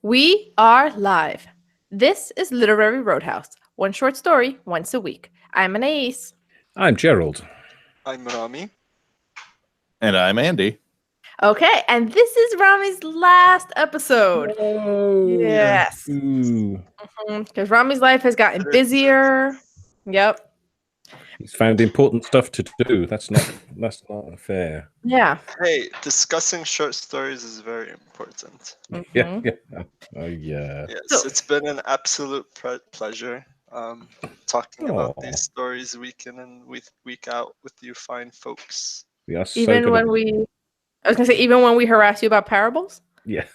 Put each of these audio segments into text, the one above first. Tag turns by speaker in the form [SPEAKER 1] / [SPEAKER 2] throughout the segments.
[SPEAKER 1] We are live. This is Literary Roadhouse. One short story once a week. I'm Anais.
[SPEAKER 2] I'm Gerald.
[SPEAKER 3] I'm Rami.
[SPEAKER 4] And I'm Andy.
[SPEAKER 1] Okay, and this is Rami's last episode.
[SPEAKER 2] Oh,
[SPEAKER 1] yes. Because Rami's life has gotten busier. Yep.
[SPEAKER 2] He's found important stuff to do. That's not fair.
[SPEAKER 1] Yeah.
[SPEAKER 3] Hey, discussing short stories is very important.
[SPEAKER 2] Yeah. Oh, yeah.
[SPEAKER 3] Yes, it's been an absolute pleasure talking about these stories week in and week out with you fine folks.
[SPEAKER 2] We are so
[SPEAKER 1] even when we harass you about parables?
[SPEAKER 2] Yeah.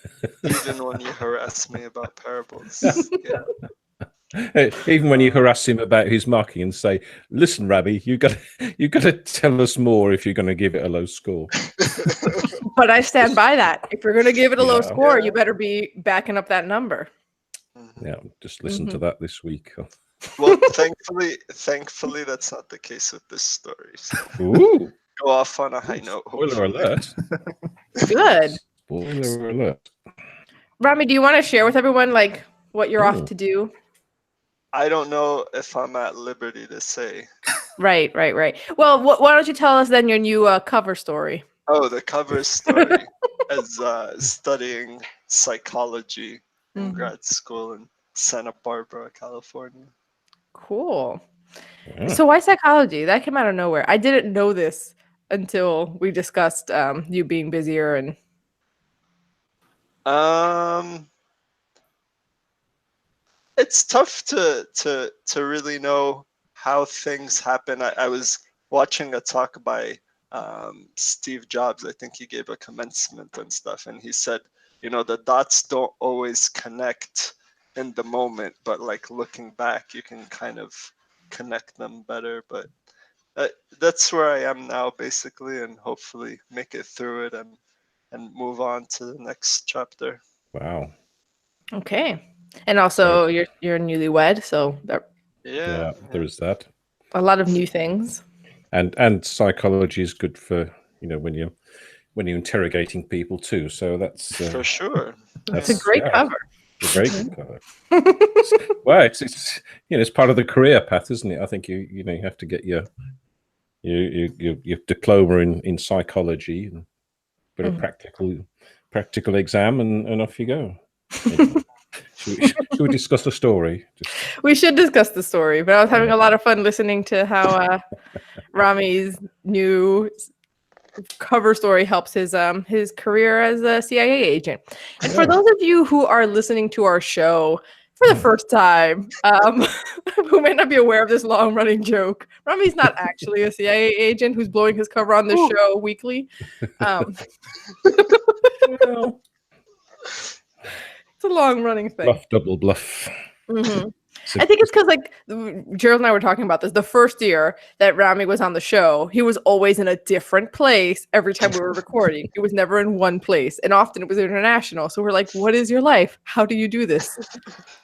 [SPEAKER 3] Even when you harass me about parables. Yeah.
[SPEAKER 2] Even when you harass him about his marking and say, "Listen, Rabbi, you got to tell us more if you're going to give it a low score."
[SPEAKER 1] But I stand by that. If you're going to give it a low score, you better be backing up that number.
[SPEAKER 2] Yeah, just listen to that this week.
[SPEAKER 3] Well, thankfully, that's not the case with this story. So
[SPEAKER 2] Ooh.
[SPEAKER 3] Go off on a high note.
[SPEAKER 2] Spoiler alert.
[SPEAKER 1] Good.
[SPEAKER 2] Spoiler alert.
[SPEAKER 1] Rami, do you want to share with everyone what you're off to do?
[SPEAKER 3] I don't know if I'm at liberty to say.
[SPEAKER 1] Right. Well, why don't you tell us then your new cover story?
[SPEAKER 3] Oh, the cover story is studying psychology in grad school in Santa Barbara, California.
[SPEAKER 1] Cool. Yeah. So why psychology? That came out of nowhere. I didn't know this until we discussed you being busier and.
[SPEAKER 3] It's tough to really know how things happen. I was watching a talk by Steve Jobs. I think he gave a commencement and stuff, and he said, the dots don't always connect in the moment, but looking back, you can kind of connect them better. But that's where I am now, basically, and hopefully make it through it and move on to the next chapter.
[SPEAKER 2] Wow.
[SPEAKER 1] Okay. And also, you're newlywed, so that.
[SPEAKER 2] Yeah, there is that.
[SPEAKER 1] A lot of new things.
[SPEAKER 2] And psychology is good for when you're interrogating people too. So that's
[SPEAKER 3] for sure.
[SPEAKER 1] That's a great cover.
[SPEAKER 2] A very good cover. Well, it's part of the career path, isn't it? I think you have to get your diploma in psychology, and put a practical exam, and off you go. Should we discuss the story?
[SPEAKER 1] We should discuss the story, but I was having a lot of fun listening to how Rami's new cover story helps his career as a CIA agent. And for those of you who are listening to our show for the first time, who may not be aware of this long-running joke, Rami's not actually a CIA agent who's blowing his cover on this show weekly. It's a long-running thing.
[SPEAKER 2] Double bluff.
[SPEAKER 1] Mm-hmm. I think it's because, Gerald and I were talking about this. The first year that Rami was on the show, he was always in a different place every time we were recording. He was never in one place, and often it was international. So we're like, "What is your life? How do you do this?"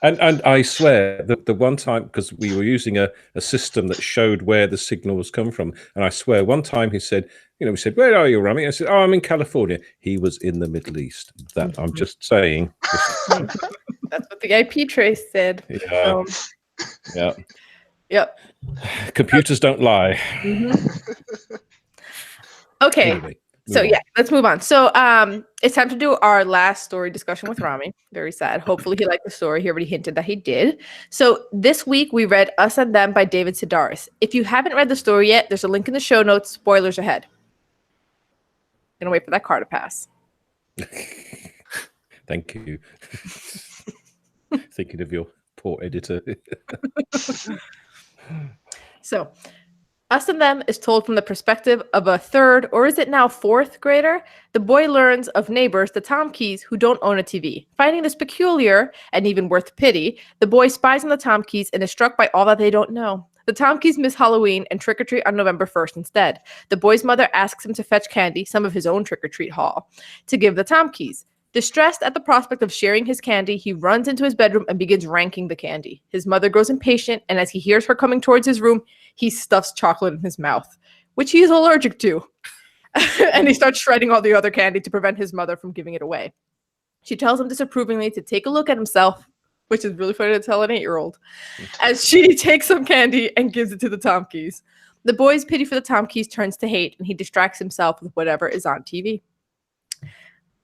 [SPEAKER 2] And I swear that the one time, because we were using a system that showed where the signal was coming from, and I swear one time he said, we said, "Where are you, Rami?" I said, "Oh, I'm in California." He was in the Middle East. That I'm just saying.
[SPEAKER 1] That's what the IP trace said.
[SPEAKER 2] Yeah. Yeah.
[SPEAKER 1] Yep.
[SPEAKER 2] Computers don't lie.
[SPEAKER 1] Mm-hmm. Okay.
[SPEAKER 2] Anyway,
[SPEAKER 1] let's move on. So it's time to do our last story discussion with Rami. Very sad. Hopefully he liked the story. He already hinted that he did. So this week we read Us and Them by David Sedaris. If you haven't read the story yet, there's a link in the show notes. Spoilers ahead. Gonna wait for that car to pass.
[SPEAKER 2] Thank you. Thinking of your poor editor.
[SPEAKER 1] So, Us and Them is told from the perspective of a third, or is it now fourth grader? The boy learns of neighbors, the Tomkeys, who don't own a TV. Finding this peculiar and even worth pity, the boy spies on the Tomkeys and is struck by all that they don't know. The Tomkeys miss Halloween and trick-or-treat on November 1st instead. The boy's mother asks him to fetch candy, some of his own trick-or-treat haul, to give the Tomkeys. Distressed at the prospect of sharing his candy, he runs into his bedroom and begins ranking the candy. His mother grows impatient, and as he hears her coming towards his room, he stuffs chocolate in his mouth, which he is allergic to. And he starts shredding all the other candy to prevent his mother from giving it away. She tells him disapprovingly to take a look at himself, which is really funny to tell an 8-year-old, as she takes some candy and gives it to the Tomkeys. The boy's pity for the Tomkeys turns to hate, and he distracts himself with whatever is on TV.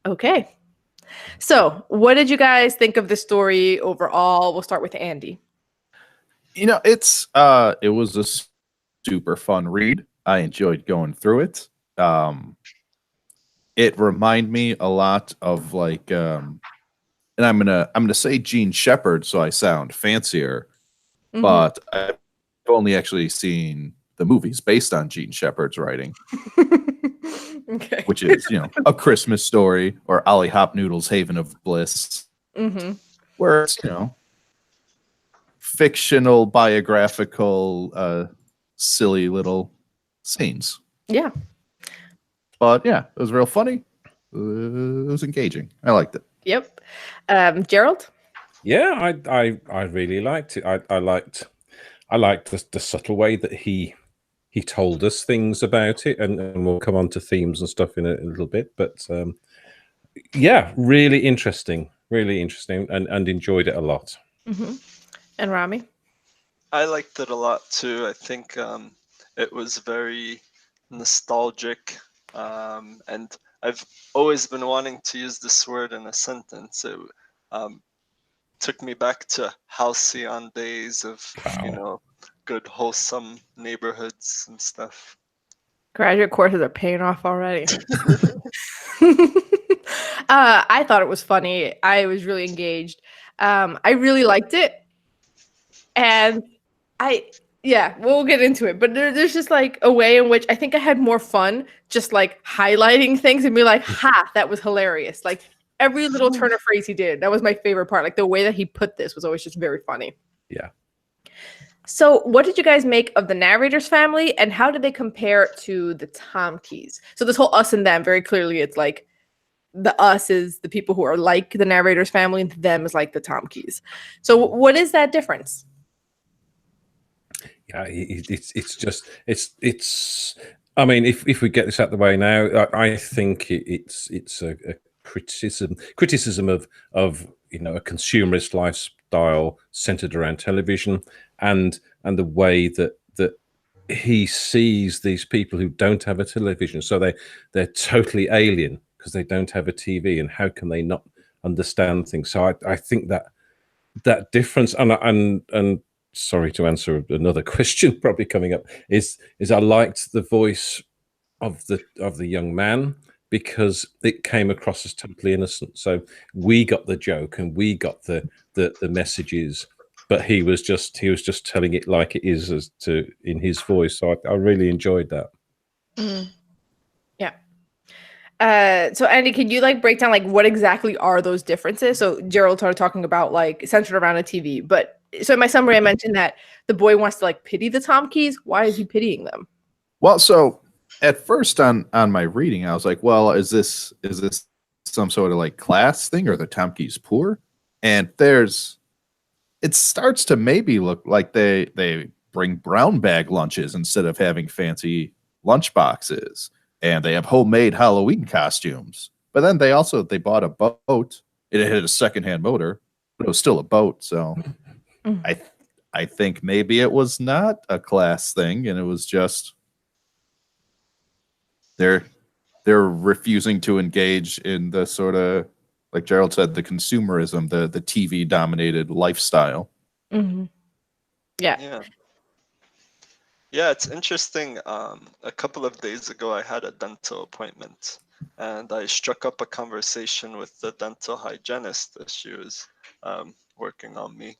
[SPEAKER 1] Okay. So, what did you guys think of the story overall? We'll start with Andy.
[SPEAKER 4] You know, it was a super fun read. I enjoyed going through it. It reminded me a lot of like, and I'm gonna say Gene Shepherd, so I sound fancier,
[SPEAKER 1] Mhm.
[SPEAKER 4] but I've only actually seen the movies based on Gene Shepherd's writing,
[SPEAKER 1] Okay.
[SPEAKER 4] which is A Christmas Story or Ollie Hop Noodle's Haven of Bliss,
[SPEAKER 1] Mm-hmm.
[SPEAKER 4] where it's fictional, biographical, silly little scenes.
[SPEAKER 1] Yeah.
[SPEAKER 4] But yeah, it was real funny. It was engaging. I liked it.
[SPEAKER 1] Yep. Gerald?
[SPEAKER 2] Yeah, I really liked it. I liked the subtle way that he told us things about it, and we'll come on to themes and stuff in a little bit. But yeah, really interesting, and enjoyed it a lot.
[SPEAKER 1] Mm-hmm. And Rami?
[SPEAKER 3] I liked it a lot too. I think it was very nostalgic, and I've always been wanting to use this word in a sentence. It took me back to halcyon days of
[SPEAKER 2] Wow.
[SPEAKER 3] good wholesome neighborhoods and stuff.
[SPEAKER 1] Graduate courses are paying off already. I thought it was funny. I was really engaged. I really liked it. And we'll get into it. But there's just like a way in which I think I had more fun just like highlighting things and be like, ha, that was hilarious. Like every little turn of phrase he did, that was my favorite part. Like the way that he put this was always just very funny.
[SPEAKER 2] Yeah.
[SPEAKER 1] So, what did you guys make of the narrator's family, and how did they compare to the Tomkeys? So, this whole us and them, very clearly, it's like the us is the people who are like the narrator's family, and them is like the Tomkeys. So, what is that difference?
[SPEAKER 2] Yeah, it's. I mean, if we get this out of the way now, I think it's a criticism of a consumerist lifestyle centered around television, and the way that he sees these people who don't have a television, so they're totally alien because they don't have a TV, and how can they not understand things? So I think that difference, and sorry to answer another question probably coming up, is I liked the voice of the young man because it came across as totally innocent. So we got the joke and we got the messages, but he was just telling it like it is in his voice. So I really enjoyed that.
[SPEAKER 1] Mm-hmm. Yeah. So Andy, can you like break down like what exactly are those differences? So Gerald started talking about like centered around a TV, but so in my summary, I mentioned that the boy wants to like pity the Tomkeys. Why is he pitying them?
[SPEAKER 4] Well, so at first on my reading, I was like, well, is this some sort of like class thing, or the Tomkeys poor? And it starts to maybe look like they bring brown bag lunches instead of having fancy lunch boxes, and they have homemade Halloween costumes. But then they bought a boat. It had a secondhand motor, but it was still a boat. So I think maybe it was not a class thing, and it was just they're refusing to engage in the sort of, like Gerald said, the consumerism, the TV dominated lifestyle.
[SPEAKER 1] Mm-hmm. Yeah.
[SPEAKER 3] Yeah, it's interesting. A couple of days ago, I had a dental appointment, and I struck up a conversation with the dental hygienist as she was working on me.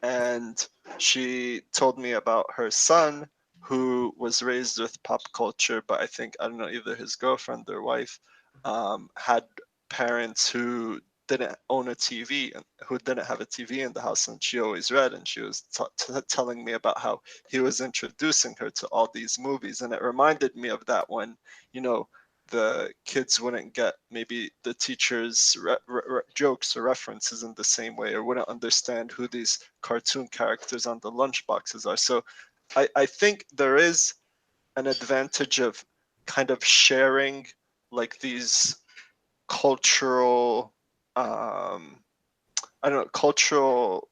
[SPEAKER 3] And she told me about her son, who was raised with pop culture, but I don't know, either his girlfriend or wife had parents who didn't own a TV, and who didn't have a TV in the house, and she always read, and she was telling me about how he was introducing her to all these movies. And it reminded me of that when, the kids wouldn't get maybe the teacher's jokes or references in the same way, or wouldn't understand who these cartoon characters on the lunch boxes are. So I think there is an advantage of kind of sharing like these cultural I don't know, cultural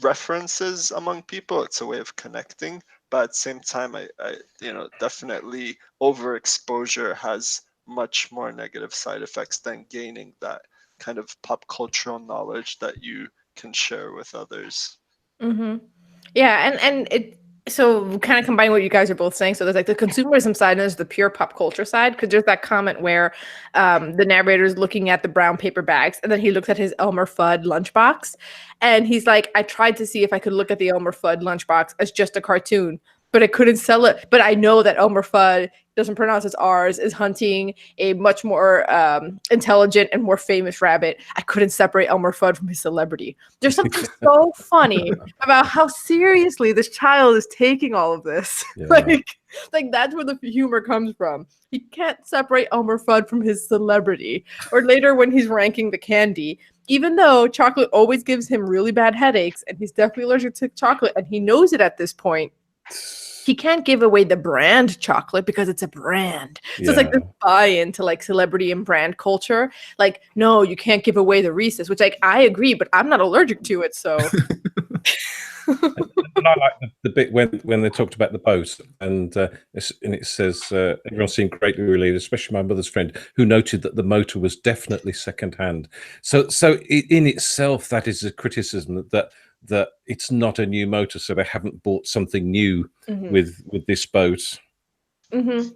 [SPEAKER 3] references among people. It's a way of connecting, but at the same time, I definitely overexposure has much more negative side effects than gaining that kind of pop cultural knowledge that you can share with others.
[SPEAKER 1] Mm-hmm. Yeah, and it so kind of combining what you guys are both saying. So there's like the consumerism side and there's the pure pop culture side. Because there's that comment where the narrator is looking at the brown paper bags and then he looks at his Elmer Fudd lunchbox and he's like, I tried to see if I could look at the Elmer Fudd lunchbox as just a cartoon, but I couldn't sell it. But I know that Elmer Fudd doesn't pronounce his R's, is hunting a much more intelligent and more famous rabbit. I couldn't separate Elmer Fudd from his celebrity. There's something so funny about how seriously this child is taking all of this.
[SPEAKER 2] Yeah.
[SPEAKER 1] like that's where the humor comes from. He can't separate Elmer Fudd from his celebrity. Or later when he's ranking the candy, even though chocolate always gives him really bad headaches and he's definitely allergic to chocolate and he knows it at this point, he can't give away the brand chocolate because it's a brand. So it's like this buy-in to like celebrity and brand culture. Like, no, you can't give away the Reese's, which like I agree, but I'm not allergic to it. So
[SPEAKER 2] And I like the bit when they talked about the boat, and it says everyone seemed greatly relieved, especially my mother's friend, who noted that the motor was definitely second-hand. So in itself, that is a criticism that it's not a new motor, so they haven't bought something new with this boat.
[SPEAKER 1] Mm-hmm.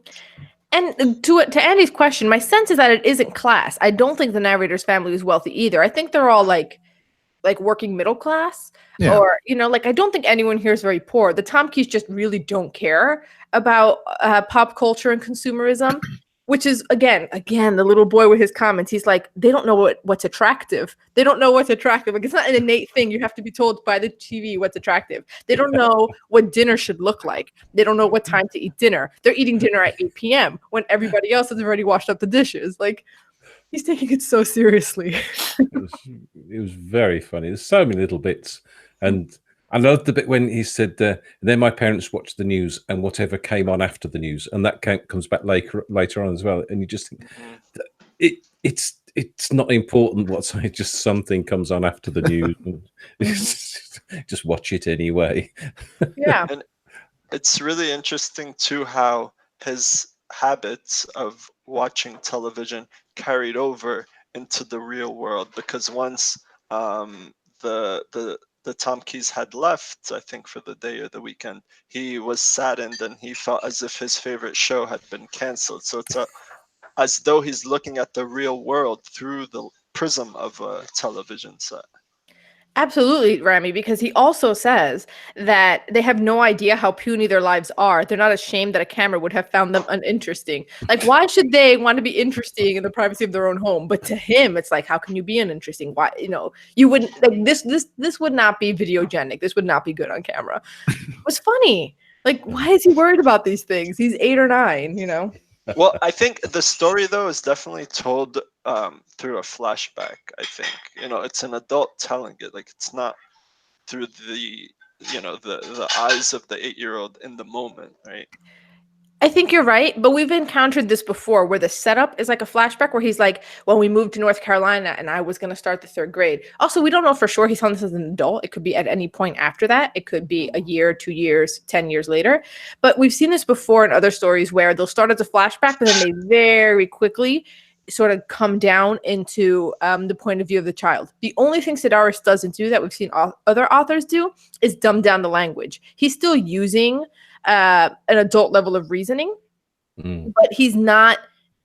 [SPEAKER 1] And to Andy's question, my sense is that it isn't class. I don't think the narrator's family is wealthy either. I think they're all like working middle class, or like I don't think anyone here is very poor. The Tomkeys just really don't care about pop culture and consumerism, which is again the little boy with his comments. He's like, they don't know what's attractive. They don't know what's attractive. Like it's not an innate thing. You have to be told by the TV what's attractive. They don't know what dinner should look like. They don't know what time to eat dinner. They're eating dinner at 8 p.m. when everybody else has already washed up the dishes. Like he's taking it so seriously.
[SPEAKER 2] It was very funny. There's so many little bits, and I loved the bit when he said, "Then my parents watched the news, and whatever came on after the news," and that comes back later on as well. And you just think it's not important what's just something comes on after the news. Just watch it anyway.
[SPEAKER 1] Yeah,
[SPEAKER 3] and it's really interesting too how his habits of watching television carried over into the real world, because once the Tomkeys had left, I think for the day or the weekend, he was saddened and he felt as if his favorite show had been canceled. So it's as though he's looking at the real world through the prism of a television set.
[SPEAKER 1] absolutely, Rami, because he also says that they have no idea how puny their lives are. They're not ashamed that a camera would have found them uninteresting. Like, why should they want to be interesting in the privacy of their own home? But to him, it's like, how can you be uninteresting? Why, you wouldn't like this would not be videogenic. This would not be good on camera. It was funny. Like, why is he worried about these things? He's 8 or 9,
[SPEAKER 3] Well, I think the story though is definitely told through a flashback. I think it's an adult telling it. Like it's not through the the eyes of the 8-year-old in the moment, right?
[SPEAKER 1] I think you're right, but we've encountered this before where the setup is like a flashback where he's like, when we moved to North Carolina and I was going to start the 3rd grade. Also, we don't know for sure he's telling this as an adult. It could be at any point after that. It could be a year, 2 years, 10 years later. But we've seen this before in other stories where they'll start as a flashback, but then they very quickly sort of come down into the point of view of the child. The only thing Sedaris doesn't do that we've seen other authors do is dumb down the language. He's still using an adult level of reasoning, but he's not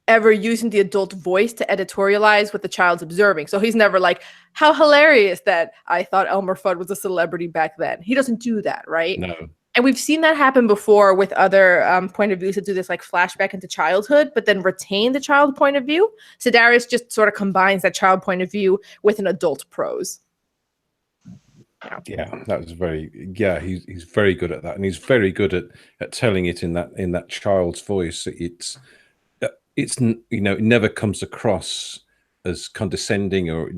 [SPEAKER 1] ever using the adult voice to editorialize what the child's observing. So he's never like, how hilarious that I thought Elmer Fudd was a celebrity back then. He doesn't do that, right?
[SPEAKER 2] No.
[SPEAKER 1] And we've seen that happen before with other point of views that do this like flashback into childhood, but then retain the child point of view. Sedaris just sort of combines that child point of view with an adult prose.
[SPEAKER 2] Yeah, that was he's very good at that, and he's very good at telling it in that child's voice. It's it never comes across as condescending, or you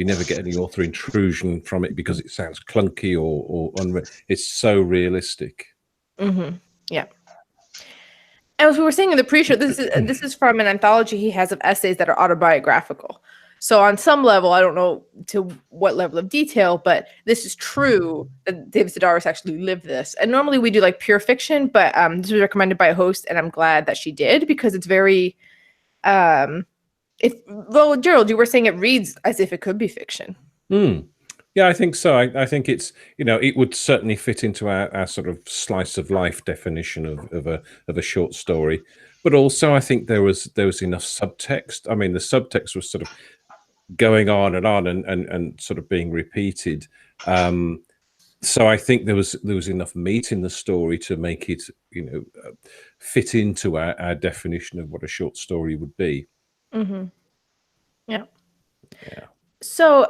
[SPEAKER 2] never get any author intrusion from it because it sounds clunky or unreal. It's so realistic.
[SPEAKER 1] Yeah. As we were saying in the pre-show, this is from an anthology he has of essays that are autobiographical. So on some level, I don't know to what level of detail, but this is true that David Sedaris actually lived this. And normally we do like pure fiction, but this was recommended by a host, and I'm glad that she did, because it's very well, Gerald, you were saying it reads as if it could be fiction.
[SPEAKER 2] Yeah, I think so. I think it's, it would certainly fit into our sort of slice of life definition of a short story. But also, I think there was enough subtext. I mean, the subtext was sort of going on and sort of being repeated. So I think there was enough meat in the story to make it, fit into our definition of what a short story would be.
[SPEAKER 1] Yeah. So,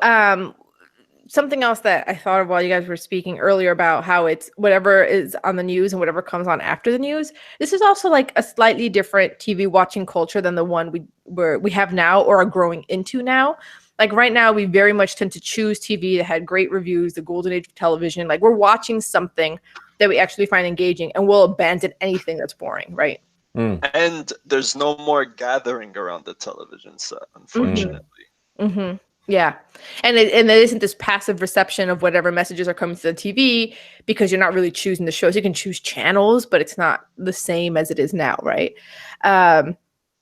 [SPEAKER 1] something else that I thought of while you guys were speaking earlier about how it's whatever is on the news and whatever comes on after the news. This is also like a slightly different TV watching culture than the one we have now or are growing into now. Like right now, we very much tend to choose TV that had great reviews, the golden age of television. Like we're watching something that we actually find engaging, and we'll abandon anything that's boring, right?
[SPEAKER 3] And there's no more gathering around the television set, unfortunately.
[SPEAKER 1] Yeah. And there isn't this passive reception of whatever messages are coming to the TV, because you're not really choosing the shows. You can choose channels, but it's not the same as it is now, right?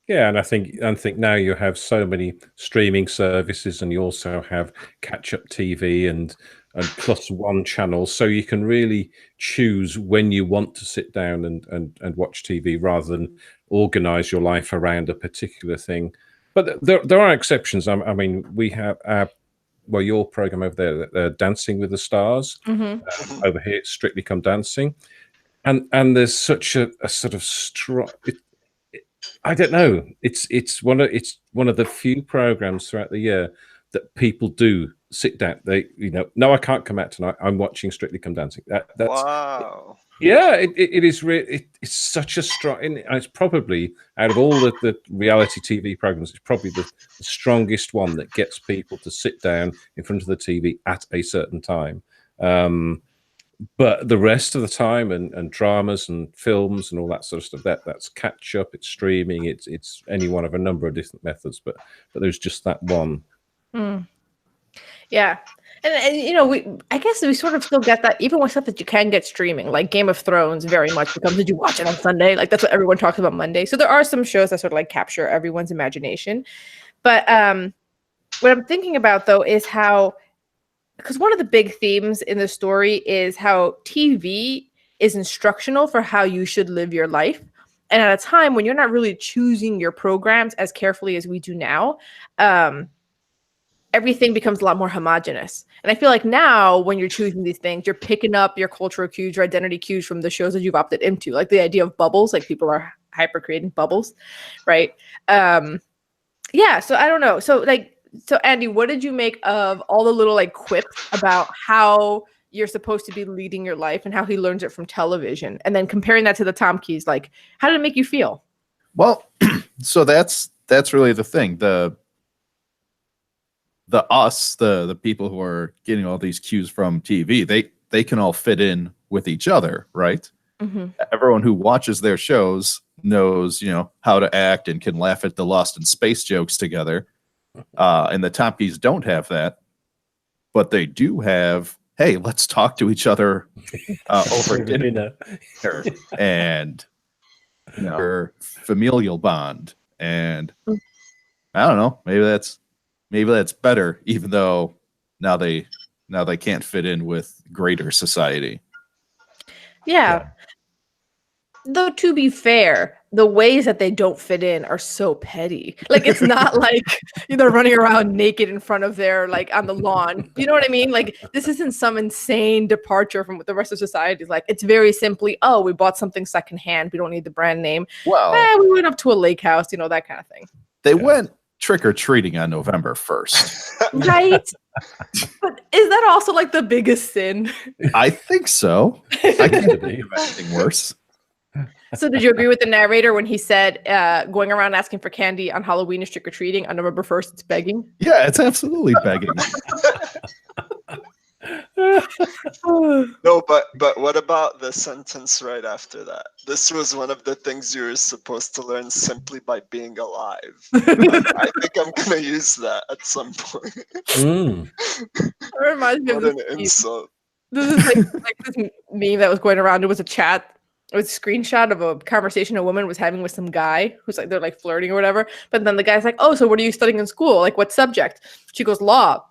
[SPEAKER 2] Yeah, and I think now you have so many streaming services, and you also have catch-up TV and plus one channel, so you can really choose when you want to sit down and watch TV rather than organize your life around a particular thing. But there are exceptions. I mean, we have your program over there, Dancing with the Stars. Over here, it's Strictly Come Dancing, and there's such a sort of strong. I don't know. It's one of the few programs throughout the year that people do sit down. They no, I can't come out tonight. I'm watching Strictly Come Dancing. That's
[SPEAKER 3] wow.
[SPEAKER 2] Yeah, it is really. It's such a strong. And it's probably out of all the reality TV programs, it's probably the strongest one that gets people to sit down in front of the TV at a certain time. But the rest of the time, and dramas and films and all that sort of stuff, that's catch up. It's streaming. It's any one of a number of different methods. But there's just that one.
[SPEAKER 1] Yeah. And I guess we sort of still get that even with stuff that you can get streaming, like Game of Thrones very much becomes, did you watch it on Sunday? Like that's what everyone talks about Monday. So there are some shows that sort of like capture everyone's imagination. But what I'm thinking about though is how, because one of the big themes in the story is how TV is instructional for how you should live your life. And at a time when you're not really choosing your programs as carefully as we do now, everything becomes a lot more homogenous. And I feel like now when you're choosing these things, you're picking up your cultural cues, your identity cues from the shows that you've opted into, like the idea of bubbles, like people are hyper creating bubbles, right? Yeah, so I don't know. So Andy, what did you make of all the little like quips about how you're supposed to be leading your life and how he learns it from television? And then comparing that to the Tom Keys, like how did it make you feel?
[SPEAKER 4] Well, so that's really the thing. The people who are getting all these cues from TV, they can all fit in with each other, right? Everyone who watches their shows knows, how to act and can laugh at the Lost in Space jokes together. And the Tom Keys don't have that, but they do have, hey, let's talk to each other over dinner and our familial bond. And I don't know, maybe that's better, even though now they can't fit in with greater society.
[SPEAKER 1] Yeah. Though to be fair, the ways that they don't fit in are so petty. Like it's not like they're running around naked in front of their like on the lawn. You know what I mean? Like this isn't some insane departure from what the rest of society is like. It's very simply, oh, we bought something secondhand. We don't need the brand name.
[SPEAKER 4] Well,
[SPEAKER 1] we went up to a lake house, that kind of thing.
[SPEAKER 4] They went trick-or-treating on November 1st.
[SPEAKER 1] Right? But is that also like the biggest sin?
[SPEAKER 4] I think so. I can't think of anything worse.
[SPEAKER 1] So did you agree with the narrator when he said going around asking for candy on Halloween is trick-or-treating, on November 1st it's begging?
[SPEAKER 4] Yeah, it's absolutely begging.
[SPEAKER 3] No, but what about the sentence right after that? This was one of the things you were supposed to learn simply by being alive. I think I'm gonna use that at some point.
[SPEAKER 2] Mm.
[SPEAKER 1] It reminds me of
[SPEAKER 3] What an
[SPEAKER 1] this meme.
[SPEAKER 3] insult.
[SPEAKER 1] This is like this meme that was going around. It was a chat. It was a screenshot of a conversation a woman was having with some guy who's like, they're like flirting or whatever. But then the guy's like, oh, so what are you studying in school? Like, what subject? She goes, law.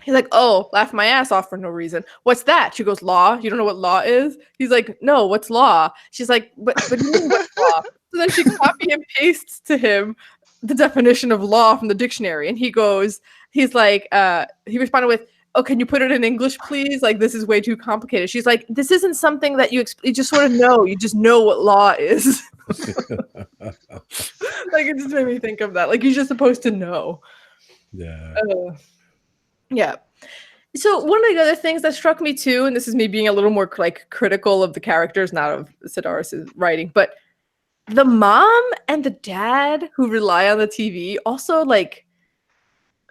[SPEAKER 1] He's like, oh, laugh my ass off for no reason. What's that? She goes, law. You don't know what law is? He's like, no, what's law? She's like, but you mean what's law? So then she copy and pastes to him the definition of law from the dictionary. And he responded with, oh, can you put it in English, please? Like, this is way too complicated. She's like, this isn't something that you just sort of know. You just know what law is. Like, it just made me think of that. Like, you're just supposed to know.
[SPEAKER 2] Yeah.
[SPEAKER 1] Yeah. So one of the other things that struck me too, and this is me being a little more like critical of the characters, not of Sedaris' writing, but the mom and the dad who rely on the TV also like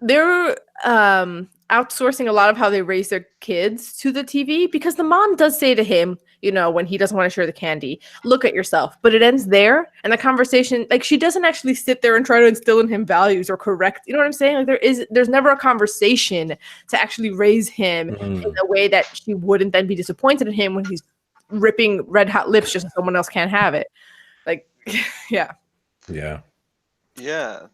[SPEAKER 1] they're outsourcing a lot of how they raise their kids to the TV, because the mom does say to him, you know, when he doesn't want to share the candy, look at yourself. But it ends there. And the conversation, like, she doesn't actually sit there and try to instill in him values or correct. You know what I'm saying? Like, there's never a conversation to actually raise him in a way that she wouldn't then be disappointed in him when he's ripping red hot lips just so someone else can't have it. Like, yeah.
[SPEAKER 2] Yeah.
[SPEAKER 3] Yeah.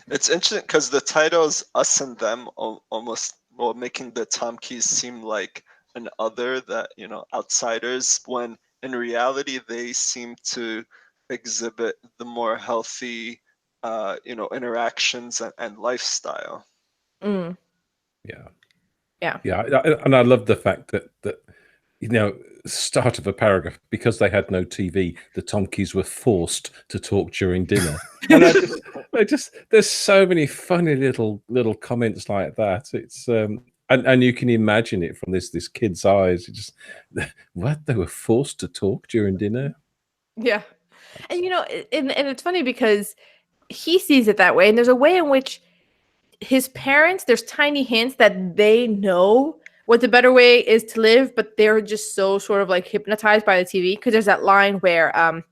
[SPEAKER 3] It's interesting because the title's Us and Them, almost, well, making the Tom Keys seem like an other, that, you know, outsiders, when in reality they seem to exhibit the more healthy, you know, interactions and lifestyle.
[SPEAKER 1] Mm.
[SPEAKER 2] Yeah.
[SPEAKER 1] Yeah.
[SPEAKER 2] Yeah. And I love the fact that you know, start of a paragraph, because they had no TV, the Tomkeys were forced to talk during dinner. And I just there's so many funny little comments like that. It's and you can imagine it from this kid's eyes. It just what, they were forced to talk during dinner.
[SPEAKER 1] Yeah. And you know, and it's funny because he sees it that way, and there's a way in which his parents, there's tiny hints that they know what the better way is to live, but they're just so sort of like hypnotized by the TV. Because there's that line where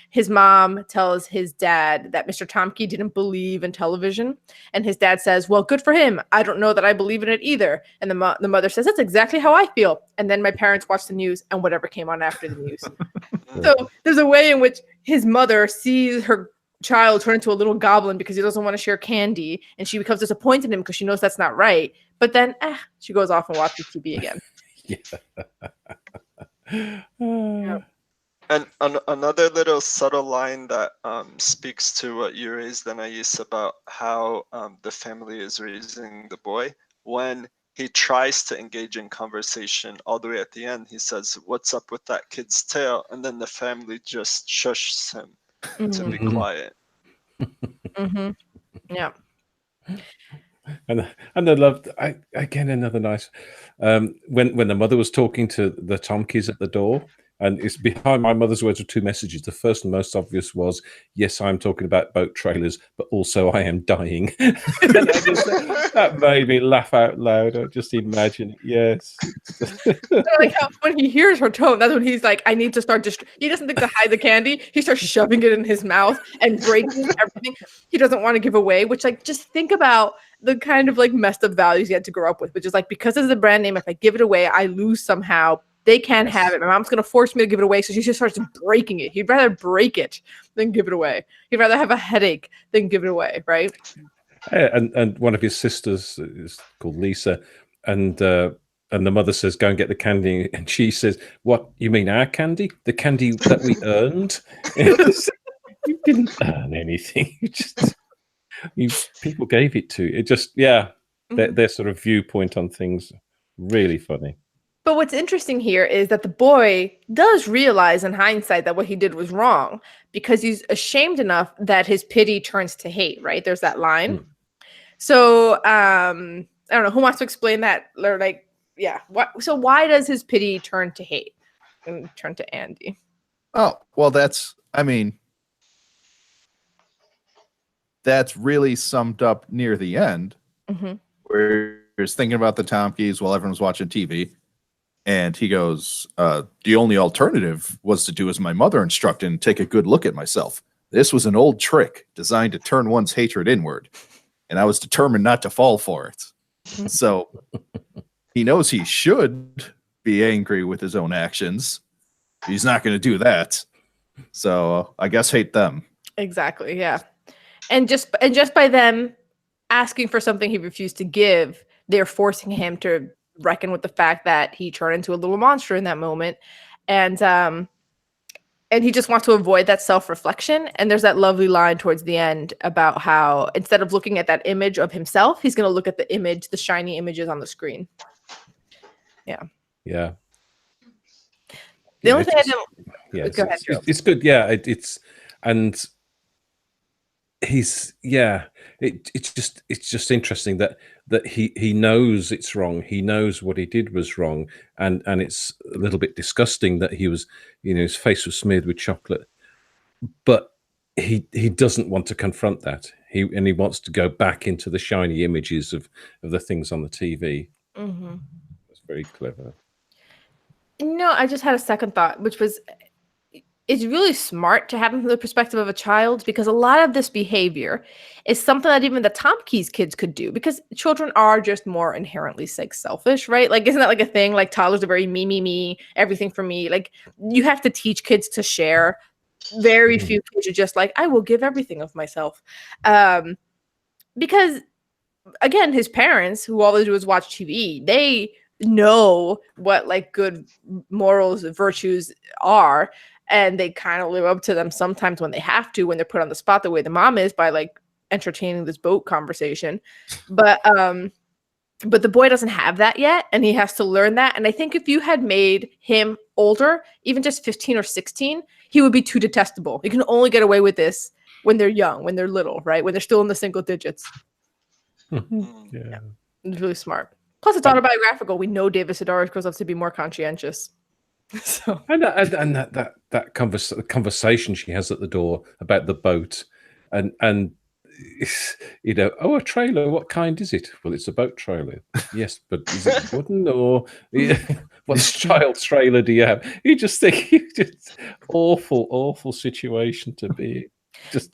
[SPEAKER 1] his mom tells his dad that Mr. Tomke didn't believe in television, and his dad says, well, good for him. I don't know that I believe in it either. And the mother says, that's exactly how I feel. And then my parents watch the news and whatever came on after the news. So there's a way in which his mother sees her child turn into a little goblin because he doesn't want to share candy, and she becomes disappointed in him because she knows that's not right. But then she goes off and watches TV again.
[SPEAKER 2] Yeah.
[SPEAKER 3] And another little subtle line that speaks to what you raised, Anais, about how the family is raising the boy. When he tries to engage in conversation all the way at the end, he says, what's up with that kid's tail? And then the family just shushes him to be quiet.
[SPEAKER 1] Mm-hmm. Yeah.
[SPEAKER 2] And I loved, again, another nice when the mother was talking to the Tomkeys at the door, and it's behind my mother's words were two messages. The first and most obvious was, yes, I'm talking about boat trailers, but also I am dying. That made me laugh out loud. I just imagine it. Yes.
[SPEAKER 1] Like how when he hears her tone, that's when he's like, I need to start he doesn't think to hide the candy. He starts shoving it in his mouth and breaking everything he doesn't want to give away, which, like, just think about the kind of like messed up values you had to grow up with, which is like, because it's a brand name, if I give it away, I lose somehow. They can't have it. My mom's going to force me to give it away. So she just starts breaking it. He'd rather break it than give it away. He'd rather have a headache than give it away. Right.
[SPEAKER 2] And one of his sisters is called Lisa. And the mother says, go and get the candy. And she says, what, you mean our candy? The candy that we earned? You didn't earn anything. People gave it to you. It just, their sort of viewpoint on things, really funny.
[SPEAKER 1] But what's interesting here is that the boy does realize in hindsight that what he did was wrong, because he's ashamed enough that his pity turns to hate, right? There's that line. So I don't know, who wants to explain that? Or like, yeah. So why does his pity turn to hate and turn to Andy?
[SPEAKER 4] Oh, well, that's really summed up near the end, where he's thinking about the Tomkeys while everyone's watching TV. And he goes, the only alternative was to do as my mother instructed and take a good look at myself. This was an old trick designed to turn one's hatred inward, and I was determined not to fall for it. So he knows he should be angry with his own actions. He's not going to do that. So I guess hate them.
[SPEAKER 1] Exactly. Yeah. And just by them asking for something he refused to give, they're forcing him to reckon with the fact that he turned into a little monster in that moment. And he just wants to avoid that self-reflection. And there's that lovely line towards the end about how instead of looking at that image of himself, he's going to look at the shiny images on the screen. Yeah.
[SPEAKER 2] Yeah.
[SPEAKER 1] The only thing I don't...
[SPEAKER 2] Yeah,
[SPEAKER 1] Go ahead, Joe.
[SPEAKER 2] it's good. Yeah, it's and he's it's just interesting that he knows it's wrong. He knows what he did was wrong, and it's a little bit disgusting that he was, his face was smeared with chocolate, but he doesn't want to confront that. He wants to go back into the shiny images of the things on the TV.
[SPEAKER 1] Mm-hmm.
[SPEAKER 2] That's very clever.
[SPEAKER 1] No, I just had a second thought, which was it's really smart to have them from the perspective of a child, because a lot of this behavior is something that even the Tompkins kids could do, because children are just more inherently selfish, right? Like, isn't that like a thing? Like, toddlers are very me, everything for me. Like, you have to teach kids to share. Very few kids are just like, I will give everything of myself. Because, again, his parents, who all they do is watch TV, they know what like good morals and virtues are, and they kind of live up to them sometimes when they have to, when they're put on the spot the way the mom is by like entertaining this boat conversation. But the boy doesn't have that yet, and he has to learn that. And I think if you had made him older, even just 15 or 16, he would be too detestable. You can only get away with this when they're young, when they're little, right? When they're still in the single digits.
[SPEAKER 2] Yeah.
[SPEAKER 1] It's really smart. Plus, it's autobiographical. We know David Sedaris grows up to be more conscientious. So
[SPEAKER 2] And that conversation she has at the door about the boat, and a trailer. What kind is it? Well, it's a boat trailer. Yes, but is it wooden or what child trailer do you have? You just think awful situation to be. Just.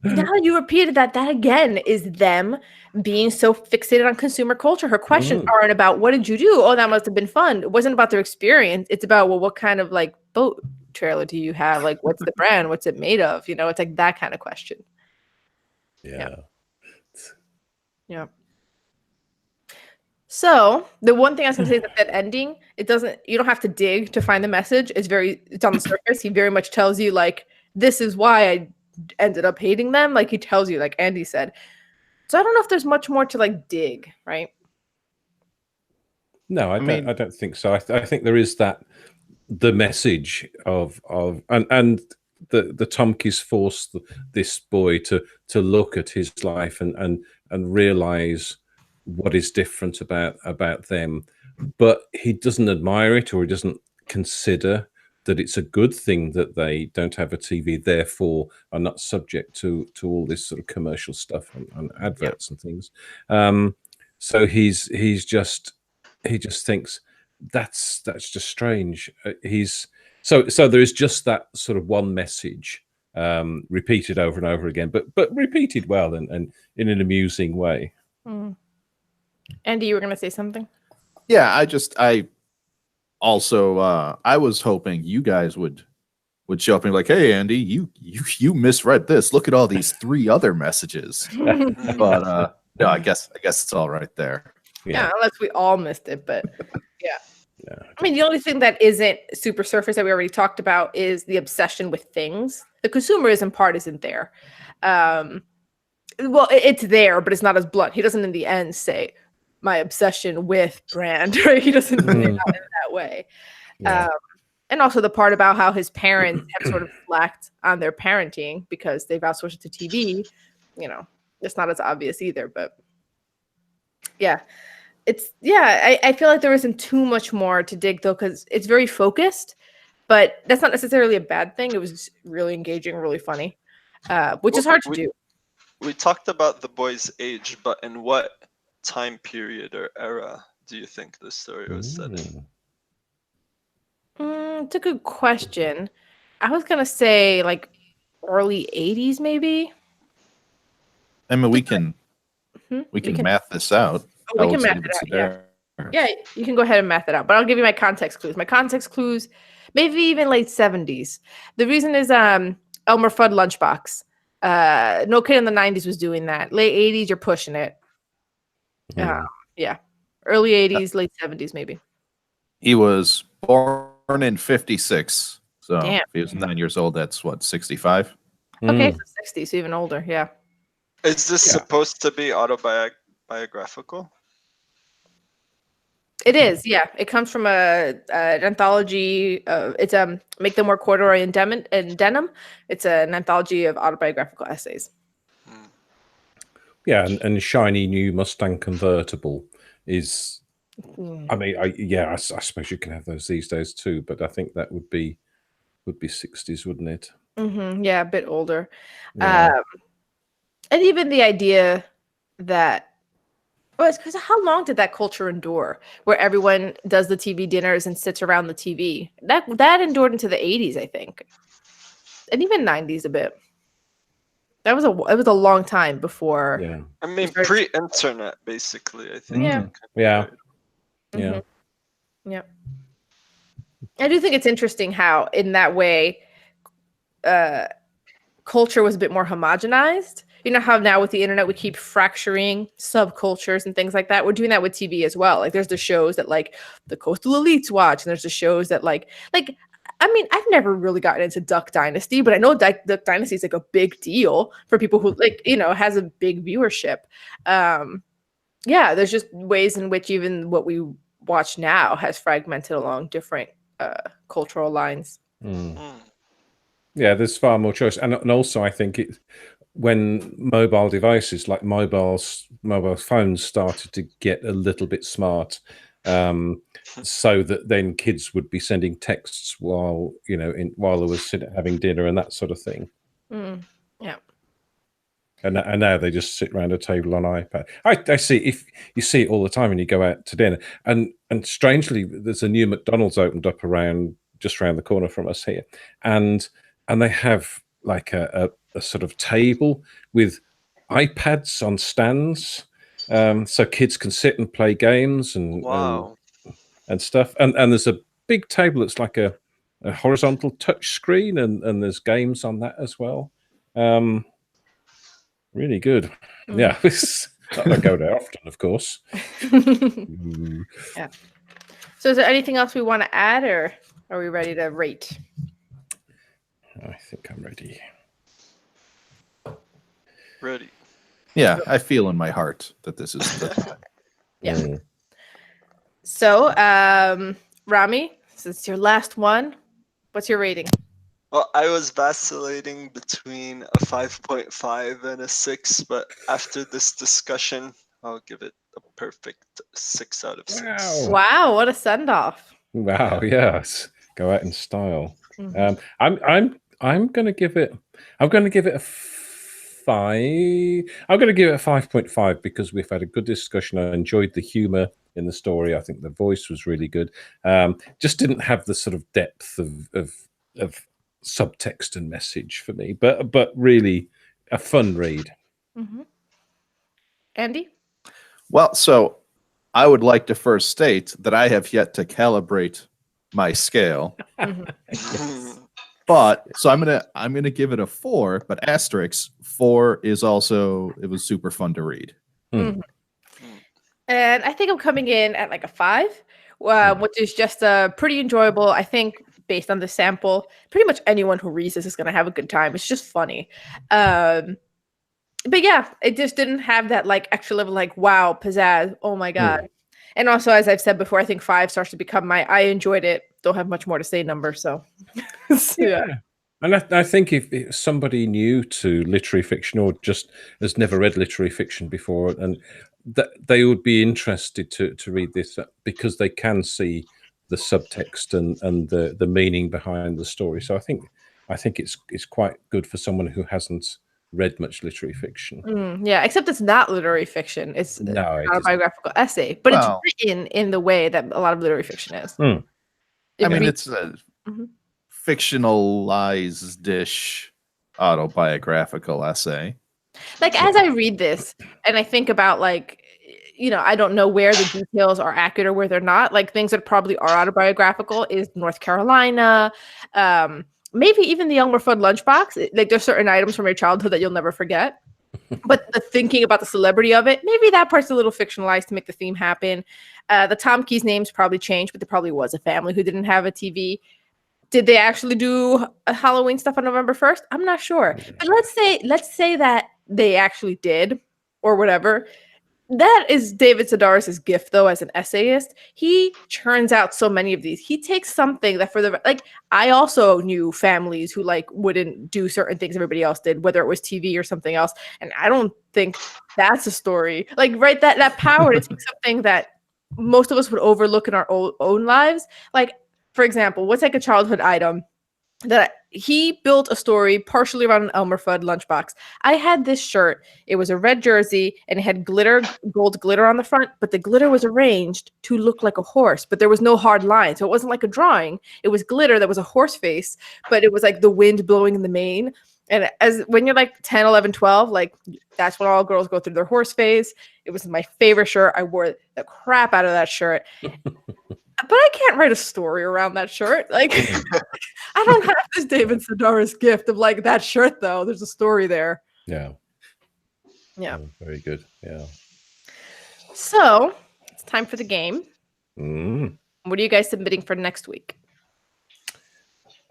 [SPEAKER 1] Now that you repeated that again is them being so fixated on consumer culture. Her questions aren't about what did you do? Oh, that must have been fun. It wasn't about their experience. It's about, well, what kind of like boat trailer do you have? Like, what's the brand? What's it made of? It's like that kind of question.
[SPEAKER 2] Yeah.
[SPEAKER 1] So the one thing I was gonna say is that ending, you don't have to dig to find the message. It's on the surface. He very much tells you like, this is why I ended up hating them. Like, he tells you, like Andy said. So I don't know if there's much more to like dig, right?
[SPEAKER 2] No, I don't think so. I think there is the message of and the Tompkins forced this boy to look at his life and realize what is different about them, but he doesn't admire it, or he doesn't consider that it's a good thing that they don't have a TV, therefore are not subject to all this sort of commercial stuff and adverts and things. So he just thinks that's just strange. So there is just that sort of one message repeated over and over again, but repeated well and in an amusing way.
[SPEAKER 1] Andy, you were gonna say something?
[SPEAKER 4] Yeah, I was hoping you guys would show up and be like, hey Andy, you misread this. Look at all these 3 other messages. But no, I guess it's all right there.
[SPEAKER 1] Yeah, unless we all missed it, but yeah. I mean, the only thing that isn't super surface that we already talked about is the obsession with things. The consumerism part isn't there. Well, it's there, but it's not as blunt. He doesn't in the end say my obsession with brand, right? He doesn't say it in that way. And also the part about how his parents have sort of slacked on their parenting because they've outsourced it to TV, it's not as obvious either, but yeah. I feel like there isn't too much more to dig though, because it's very focused, but that's not necessarily a bad thing. It was just really engaging, really funny, which is hard to do.
[SPEAKER 3] We talked about the boy's age, but in what time period or era do you think the story was set in?
[SPEAKER 1] It's a good question. I was gonna say like early 80s, maybe.
[SPEAKER 4] I mean, we can
[SPEAKER 1] Mhm.
[SPEAKER 4] we can math this out.
[SPEAKER 1] Oh, we can math it out, yeah. Yeah, you can go ahead and math it out, but I'll give you my context clues. My context clues, maybe even late 70s. The reason is Elmer Fudd Lunchbox. No kid in the 90s was doing that. Late 80s, you're pushing it. Yeah. Early 80s, late 70s, maybe.
[SPEAKER 4] He was born in 56. So
[SPEAKER 1] Damn.
[SPEAKER 4] if he was 9 years old, that's what, 65?
[SPEAKER 1] Okay, so 60s, so even older, yeah.
[SPEAKER 3] Is this supposed to be autobiographical?
[SPEAKER 1] It is, yeah. It comes from an anthology. It's Make Them Wear Corduroy and Denim. It's an anthology of autobiographical essays.
[SPEAKER 2] Yeah, and shiny new Mustang convertible is. I mean, I suppose you can have those these days too, but I think that would be 60s, wouldn't it?
[SPEAKER 1] Yeah, a bit older.
[SPEAKER 2] Yeah.
[SPEAKER 1] And even the idea that, well, it's because how long did that culture endure where everyone does the TV dinners and sits around the TV? That endured into the 80s, I think. And even 90s a bit. It was a long time before.
[SPEAKER 2] Yeah.
[SPEAKER 3] I mean, pre-internet, basically. I think.
[SPEAKER 1] Yeah.
[SPEAKER 2] Yeah.
[SPEAKER 1] Yeah. Yeah. I do think it's interesting how, in that way, culture was a bit more homogenized. You know how now with the internet we keep fracturing subcultures and things like that. We're doing that with TV as well. Like there's the shows that like the coastal elites watch, and there's the shows that like I mean, I've never really gotten into Duck Dynasty, but I know Duck Dynasty is like a big deal for people who like, you know, has a big viewership. Yeah, there's just ways in which even what we watch now has fragmented along different cultural lines.
[SPEAKER 2] Yeah, there's far more choice, and also I think when mobile devices like mobile phones started to get a little bit smart, so that then kids would be sending texts while while they were having dinner and that sort of thing.
[SPEAKER 1] Yeah.
[SPEAKER 2] And now they just sit around a table on iPad. I see, if you see it all the time when you go out to dinner, and strangely, there's a new McDonald's opened up just around the corner from us here, and they have like a sort of table with iPads on stands, so kids can sit and play games and stuff. And there's a big table that's like a horizontal touch screen, and there's games on that as well. Really good. Yeah. I go there often, of course.
[SPEAKER 1] Yeah. So is there anything else we want to add, or are we ready to rate?
[SPEAKER 2] I think I'm ready.
[SPEAKER 3] Ready.
[SPEAKER 4] Yeah, I feel in my heart that this is the
[SPEAKER 1] Yeah. So, Rami, since it's your last one, what's your rating?
[SPEAKER 3] Well, I was vacillating between a 5.5 and a 6, but after this discussion, I'll give it a perfect 6 out of 6.
[SPEAKER 1] Wow, what a send-off.
[SPEAKER 2] Wow, yes. Go out in style. I'm gonna give it a 5. I'm gonna give it a 5.5 because we've had a good discussion. I enjoyed the humor in the story. I think the voice was really good. Just didn't have the sort of depth of subtext and message for me, but really a fun read.
[SPEAKER 1] Andy?
[SPEAKER 4] Well, so I would like to first state that I have yet to calibrate my scale. But so I'm gonna give it a 4, but asterisk 4 is also, it was super fun to read.
[SPEAKER 1] And I think I'm coming in at like a 5, which is just pretty enjoyable. I think based on the sample, pretty much anyone who reads this is going to have a good time. It's just funny. But yeah, it just didn't have that like extra level, like, wow, pizzazz. Oh my God. And also, as I've said before, I think 5 starts to become I enjoyed it. Don't have much more to say number. So yeah.
[SPEAKER 2] And I think if somebody new to literary fiction or just has never read literary fiction before, and that they would be interested to read this because they can see the subtext and the meaning behind the story. So I think it's quite good for someone who hasn't read much literary fiction.
[SPEAKER 1] Yeah, except it's not literary fiction. It's an autobiographical essay, but it's written in the way that a lot of literary fiction is.
[SPEAKER 4] I mean, it's
[SPEAKER 1] Mhm.
[SPEAKER 4] fictionalized-ish autobiographical essay.
[SPEAKER 1] Like, as I read this and I think about, like, I don't know where the details are accurate or where they're not. Like, things that probably are autobiographical is North Carolina, maybe even the Elmer Fudd lunchbox. Like, there's certain items from your childhood that you'll never forget. But the thinking about the celebrity of it, maybe that part's a little fictionalized to make the theme happen. The Tom Keys names probably changed, but there probably was a family who didn't have a TV. Did they actually do Halloween stuff on November 1st? I'm not sure. But let's say that they actually did, or whatever. That is David Sedaris' gift, though, as an essayist. He churns out so many of these. He takes something that I also knew families who wouldn't do certain things everybody else did, whether it was TV or something else. And I don't think that's a story. Right, that power to take something that most of us would overlook in our own lives. Like, for example, what's like a childhood item that he built a story partially around an Elmer Fudd lunchbox. I had this shirt. It was a red jersey and it had gold glitter on the front, but the glitter was arranged to look like a horse, but there was no hard line. So it wasn't like a drawing. It was glitter that was a horse face, but it was like the wind blowing in the mane. And when you're like 10, 11, 12, that's when all girls go through their horse phase. It was my favorite shirt. I wore the crap out of that shirt. But I can't write a story around that shirt. I don't have this David Sedaris gift of that shirt, though. There's a story there.
[SPEAKER 2] Yeah.
[SPEAKER 1] Yeah.
[SPEAKER 2] Very good. Yeah.
[SPEAKER 1] So it's time for the game.
[SPEAKER 2] Mm.
[SPEAKER 1] What are you guys submitting for next week?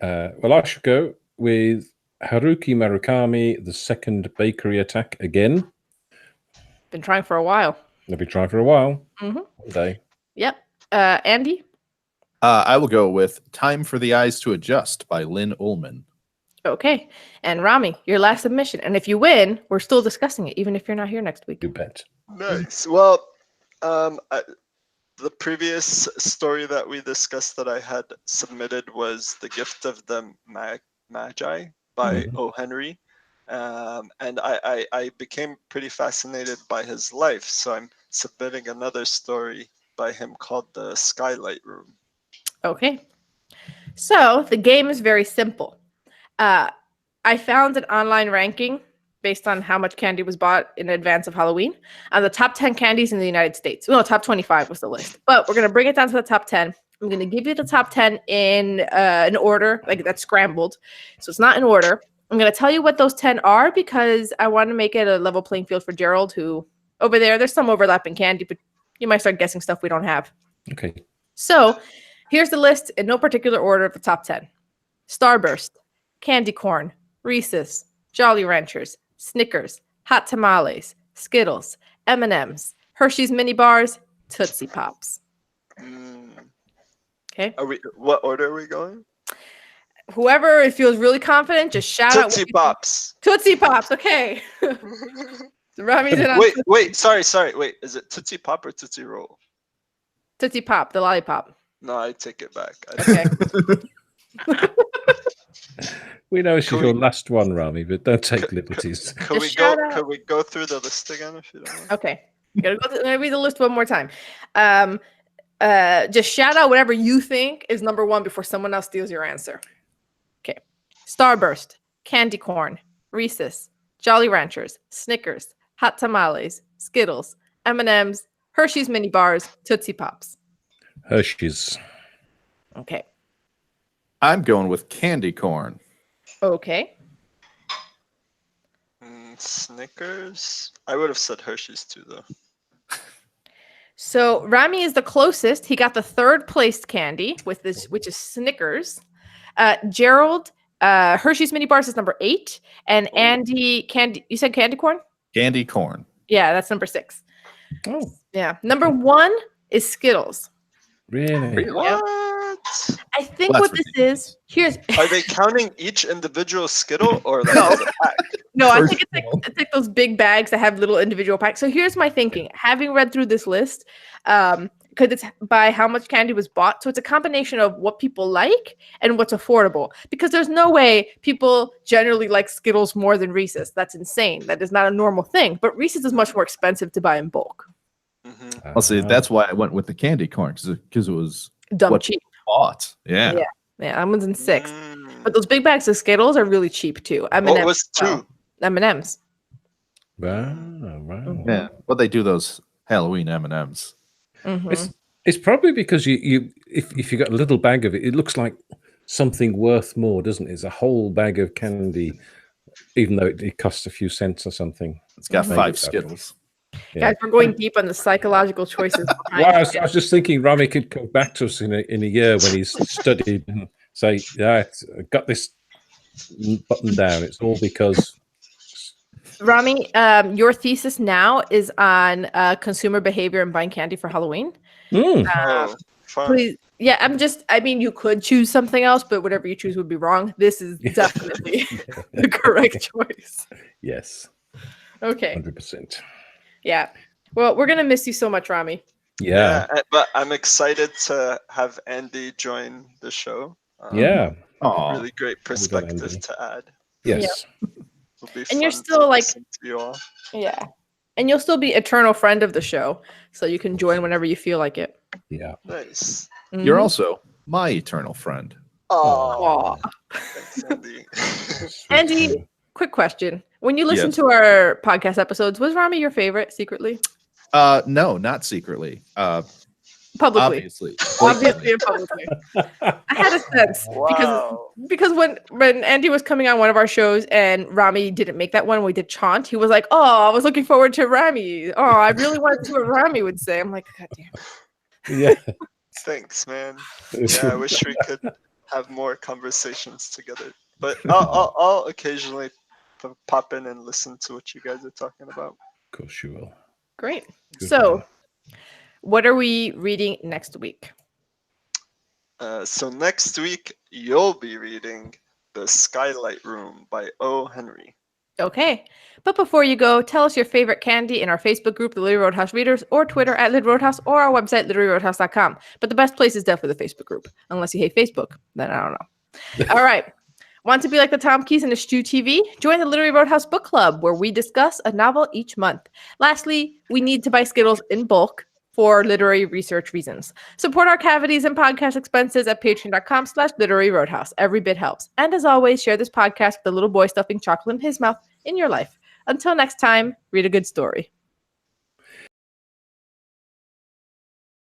[SPEAKER 2] Well, I should go with Haruki Murakami, The Second Bakery Attack again.
[SPEAKER 1] Been trying for a while.
[SPEAKER 2] I've been trying for a while.
[SPEAKER 1] Mm-hmm.
[SPEAKER 2] One day.
[SPEAKER 1] Yep. Andy?
[SPEAKER 4] I will go with Time for the Eyes to Adjust by Lynn Ullman.
[SPEAKER 1] Okay. And Rami, your last submission. And if you win, we're still discussing it, even if you're not here next week.
[SPEAKER 2] You bet.
[SPEAKER 3] Nice. Well, the previous story that we discussed that I had submitted was The Gift of the Magi by O. Henry. And I became pretty fascinated by his life. So I'm submitting another story by him called The Skylight Room.
[SPEAKER 1] Okay. So the game is very simple. I found an online ranking based on how much candy was bought in advance of Halloween on the top 10 candies in the United States. No, top 25 was the list. But we're going to bring it down to the top 10. I'm going to give you the top 10 in an order, that's scrambled. So it's not in order. I'm going to tell you what those 10 are because I want to make it a level playing field for Gerald, who over there's some overlap in candy, but you might start guessing stuff we don't have.
[SPEAKER 2] Okay.
[SPEAKER 1] So here's the list in no particular order of the top 10. Starburst, Candy Corn, Reese's, Jolly Ranchers, Snickers, Hot Tamales, Skittles, M&M's, Hershey's Mini Bars, Tootsie Pops. Okay.
[SPEAKER 3] What order are we going?
[SPEAKER 1] Whoever feels really confident, just shout out.
[SPEAKER 3] Tootsie Pops.
[SPEAKER 1] Tootsie Pops, okay. So Rami's in on
[SPEAKER 3] Wait, sorry. Wait, is it Tootsie Pop or Tootsie Roll?
[SPEAKER 1] Tootsie Pop, the lollipop.
[SPEAKER 3] No, I take it back.
[SPEAKER 1] Okay.
[SPEAKER 2] We know it's your last one, Rami, but don't take liberties.
[SPEAKER 3] Could we go through the list again if you don't mind?
[SPEAKER 1] Okay. I'm gonna read the list one more time. Just shout out whatever you think is number one before someone else steals your answer. Okay. Starburst, Candy Corn, Reese's, Jolly Ranchers, Snickers, Hot Tamales, Skittles, M&M's, Hershey's Mini Bars, Tootsie Pops.
[SPEAKER 2] Hershey's.
[SPEAKER 1] Okay.
[SPEAKER 4] I'm going with Candy Corn.
[SPEAKER 1] Okay.
[SPEAKER 3] Snickers? I would have said Hershey's too, though.
[SPEAKER 1] So Rami is the closest. He got the third placed candy with this, which is Snickers. Gerald, Hershey's Mini Bars is number 8, and Andy, you said Candy Corn?
[SPEAKER 4] Candy Corn.
[SPEAKER 1] Yeah, that's number 6.
[SPEAKER 2] Oh,
[SPEAKER 1] Yeah, number 1 is Skittles.
[SPEAKER 2] really?
[SPEAKER 3] What?
[SPEAKER 1] I think
[SPEAKER 4] Well,
[SPEAKER 1] what this is,
[SPEAKER 3] Are they counting each individial Skittle or like
[SPEAKER 1] No.
[SPEAKER 3] as a pack?
[SPEAKER 1] no, I
[SPEAKER 4] First
[SPEAKER 1] think it's like those big bags that have little individual packs. So here's my thinking. Having read through this list, because it's by how much candy was bought. So it's a combination of what people like and what's affordable. Because there's no way people generally like Skittles more than Reese's. That's insane. That is not a normal thing. But Reese's is much more expensive to buy in bulk.
[SPEAKER 3] Mm-hmm.
[SPEAKER 4] I'll see. That's why I went with the Candy Corn because it was
[SPEAKER 1] Dumb
[SPEAKER 4] what
[SPEAKER 1] cheap.
[SPEAKER 4] you bought. Yeah.
[SPEAKER 1] Yeah, that one's in 6th.
[SPEAKER 3] Mm.
[SPEAKER 1] But those big bags of Skittles are really cheap too.
[SPEAKER 3] What
[SPEAKER 1] M&Ms
[SPEAKER 3] was
[SPEAKER 1] as well.
[SPEAKER 3] 2?
[SPEAKER 1] M&Ms.
[SPEAKER 2] Wow,
[SPEAKER 1] Mhm.
[SPEAKER 4] Yeah, but they do those Halloween M&Ms.
[SPEAKER 1] Mhm.
[SPEAKER 2] It's probably because if you got a little bag of it, it looks like something worth more, doesn't it? It's a whole bag of candy, even though it costs a few cents or something.
[SPEAKER 4] It's got
[SPEAKER 1] Mhm.
[SPEAKER 4] 5 Skittles.
[SPEAKER 2] Yeah.
[SPEAKER 1] Guys, we're going deep on the psychological choices
[SPEAKER 2] Well,
[SPEAKER 1] behind
[SPEAKER 2] I was just thinking Rami could come back to us in a year when he's studied and say, "Yeah, I got this button down. It's all because."
[SPEAKER 1] Rami, your thesis now is on consumer behavior and buying candy for Halloween.
[SPEAKER 2] Mm.
[SPEAKER 3] Oh, fun.
[SPEAKER 1] Please, yeah, I mean, you could choose something else, but whatever you choose would be wrong. This is definitely the correct choice.
[SPEAKER 2] Yes,
[SPEAKER 1] Okay.
[SPEAKER 2] 100%.
[SPEAKER 1] Yeah. Well, we're going to miss you so much, Rami.
[SPEAKER 2] Yeah,
[SPEAKER 3] But I'm excited to have Andy join the show.
[SPEAKER 2] yeah,
[SPEAKER 4] Oh,
[SPEAKER 3] Really great
[SPEAKER 2] Andy.
[SPEAKER 3] perspective to add.
[SPEAKER 2] yes,
[SPEAKER 3] It'll be
[SPEAKER 1] And you're
[SPEAKER 3] fun
[SPEAKER 1] still,
[SPEAKER 3] to
[SPEAKER 1] like-
[SPEAKER 3] listen to you all.
[SPEAKER 1] Yeah. And you'll still be eternal friend of the show, so you can join whenever you feel like it.
[SPEAKER 2] yeah.
[SPEAKER 3] Nice.
[SPEAKER 4] you're
[SPEAKER 1] Mhm.
[SPEAKER 4] also my eternal friend.
[SPEAKER 3] Oh,
[SPEAKER 1] Aw.
[SPEAKER 3] thanks, Andy.
[SPEAKER 1] Andy, quick question. When you listen
[SPEAKER 4] Yes.
[SPEAKER 1] to our podcast episodes, was Rami your favorite secretly?
[SPEAKER 4] No, not secretly.
[SPEAKER 1] Publicly.
[SPEAKER 4] Obviously.
[SPEAKER 1] Obviously and publicly. I had a sense
[SPEAKER 3] Wow.
[SPEAKER 1] because when Andy was coming on one of our shows and Rami didn't make that one, we did Chaunt. He was like, "Oh, I was looking forward to Rami. Oh, I really wanted to see what Rami would say." I'm like, "God damn."
[SPEAKER 2] Yeah.
[SPEAKER 3] Thanks, man. Yeah, I wish we could have more conversations together. But I'll occasionally pop in and listen to what you guys are talking about.
[SPEAKER 2] Of course you will.
[SPEAKER 1] Great.
[SPEAKER 2] Good
[SPEAKER 1] So,
[SPEAKER 2] man.
[SPEAKER 1] what are we reading next week?
[SPEAKER 3] So next week you'll be reading The Skylight Room by O. Henry.
[SPEAKER 1] Okay. But before you go, tell us your favorite candy in our Facebook group, the Literary Roadhouse Readers, or Twitter at Lit Roadhouse, or our website, literaryroadhouse.com. But the best place is definitely the Facebook group. Unless you hate Facebook, then I don't know. All right. Want to be like the Tom Keys and the Stew TV? Join the Literary Roadhouse Book Club, where we discuss a novel each month. Lastly, we need to buy Skittles in bulk for literary research reasons. Support our cavities and podcast expenses at patreon.com/literary roadhouse. Every bit helps. And as always, share this podcast with the little boy stuffing chocolate in his mouth in your life. Until next time, read a good story.